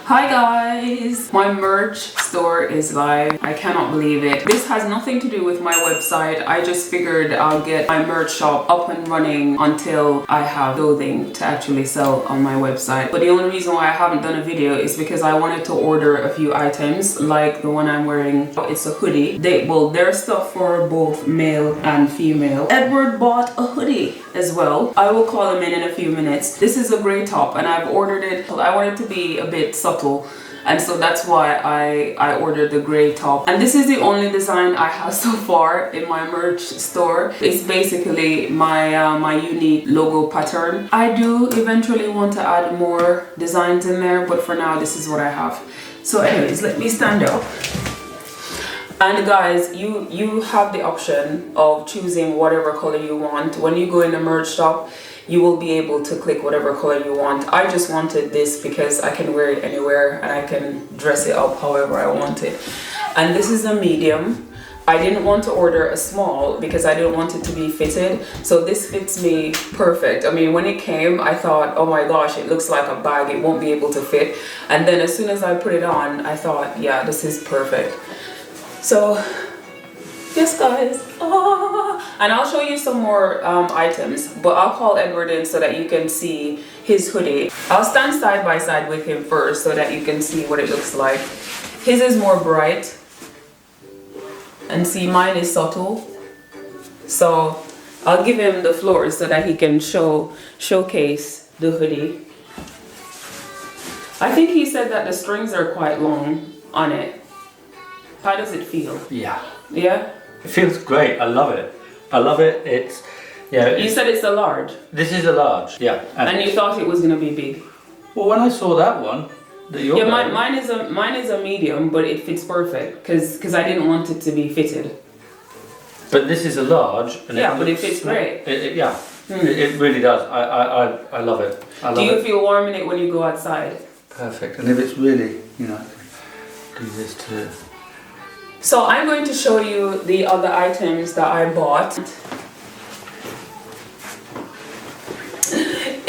Hi guys! My merch store is live. I cannot believe it. This has nothing to do with my website. I just figured I'll get my merch shop up and running until I have clothing to actually sell on my website. But the only reason why I haven't done a video is because I wanted to order a few items, like the one I'm wearing. It's a hoodie. There's stuff for both male and female. Edward bought a hoodie as well. I will call him in a few minutes. This is a gray top and I've ordered it. I want it to be a bit subtle, and so that's why I ordered the gray top. And this is the only design I have so far in my merch store. It's basically my unique logo pattern. I do eventually want to add more designs in there, but for now this is what I have. So anyways, let me stand up. And guys, you have the option of choosing whatever color you want. When you go in the merch shop, you will be able to click whatever color you want. I just wanted this because I can wear it anywhere and I can dress it up however I want it. And this is a medium. I didn't want to order a small because I didn't want it to be fitted. So this fits me perfect. I mean, when it came, I thought, oh my gosh, it looks like a bag. It won't be able to fit. And then as soon as I put it on, I thought, yeah, this is perfect. So yes guys, and I'll show you some more items, but I'll call Edward in so that you can see his hoodie. I'll stand side by side with him first so that you can see what it looks like. His is more bright, and see, mine is subtle. So I'll give him the floor so that he can showcase the hoodie. I think he said that the strings are quite long on it. How does it feel? Yeah. Yeah? It feels great. I love it. I love it. It's, yeah. You said it's a large. This is a large, yeah. And you thought it was going to be big. Well, when I saw that one, that you're yeah, mine is a medium, but it fits perfect because I didn't want it to be fitted. But this is a large. And yeah, but it fits great. Yeah, it really does. I love it. I love Do you it. feel warm in it when you go outside? Perfect. And if it's really, you know, do this too. So I'm going to show you the other items that I bought.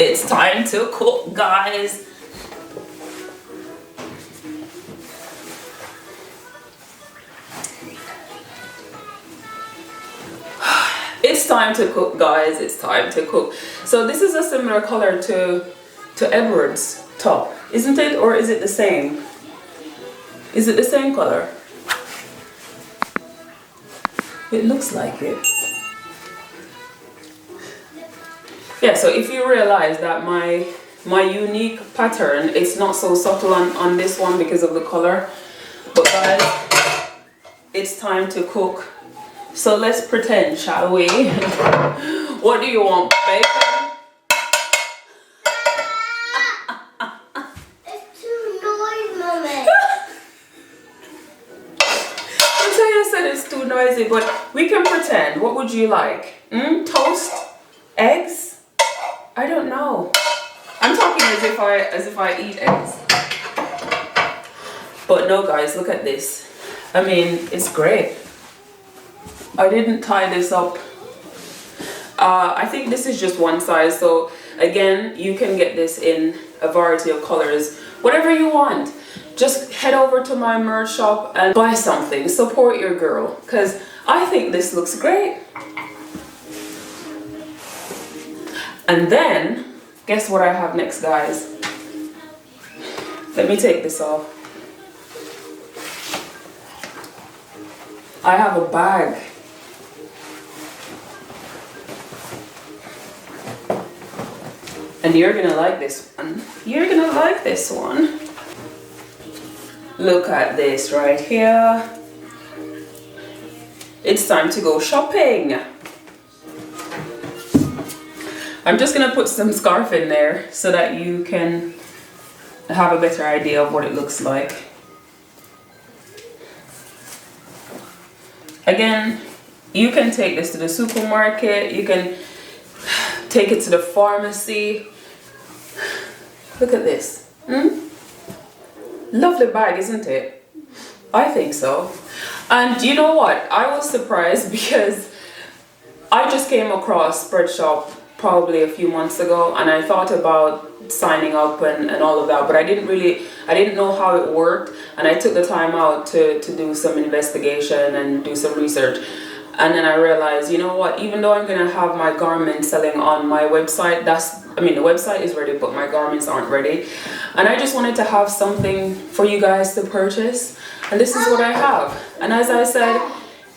It's time to cook, guys. It's time to cook, guys. It's time to cook. So this is a similar color to Edward's top, isn't it? Or is it the same? Is it the same color? It looks like it. Yeah, so if you realize that my unique pattern, it's not so subtle on this one because of the color. But guys, it's time to cook. So let's pretend, shall we? What do you want, bacon? It's too noisy, Mommy. I said it's too noisy, but we can pretend. What would you like? Toast? Eggs? I don't know. I'm talking as if I eat eggs. But no guys, look at this. I mean, it's great. I didn't tie this up. I think this is just one size, so again, you can get this in a variety of colors. Whatever you want. Just head over to my merch shop and buy something. Support your girl, because I think this looks great. And then, guess what I have next, guys? Let me take this off. I have a bag. And you're gonna like this one. You're gonna like this one. Look at this right here. It's time to go shopping. I'm just gonna put some scarf in there so that you can have a better idea of what it looks like. Again, you can take this to the supermarket, you can take it to the pharmacy. Look at this. Lovely bag, isn't it? I think so. And you know what? I was surprised because I just came across Spreadshop probably a few months ago, and I thought about signing up and all of that, but I didn't know how it worked, and I took the time out to do some investigation and do some research. And then I realized, you know what, even though I'm gonna have my garments selling on my website, the website is ready, but my garments aren't ready. And I just wanted to have something for you guys to purchase, and this is what I have. And as I said,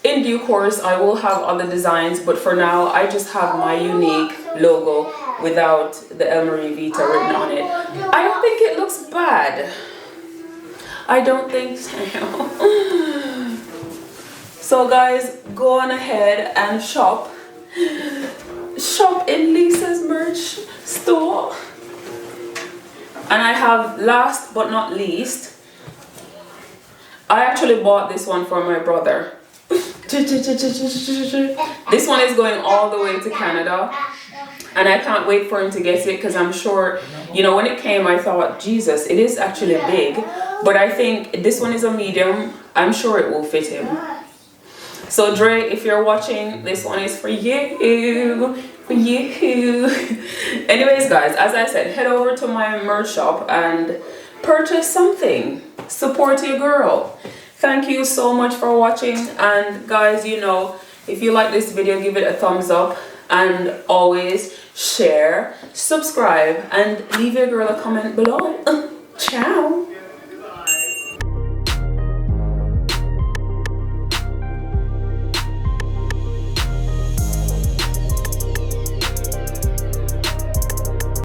in due course, I will have other designs, but for now, I just have my unique logo without the lmarievita written on it. I don't think it looks bad. I don't think so. So guys, go on ahead and shop. Shop in Lisa's merch store. And I have, last but not least, I actually bought this one for my brother. This one is going all the way to Canada, and I can't wait for him to get it, because I'm sure, you know, when it came I thought, Jesus, it is actually big, but I think this one is a medium. I'm sure it will fit him. So Dre, if you're watching, this one is for you. For you. Anyways guys, as I said, head over to my merch shop and purchase something. Support your girl. Thank you so much for watching, and guys, you know, if you like this video, give it a thumbs up, and always share, subscribe, and leave your girl a comment below. Ciao.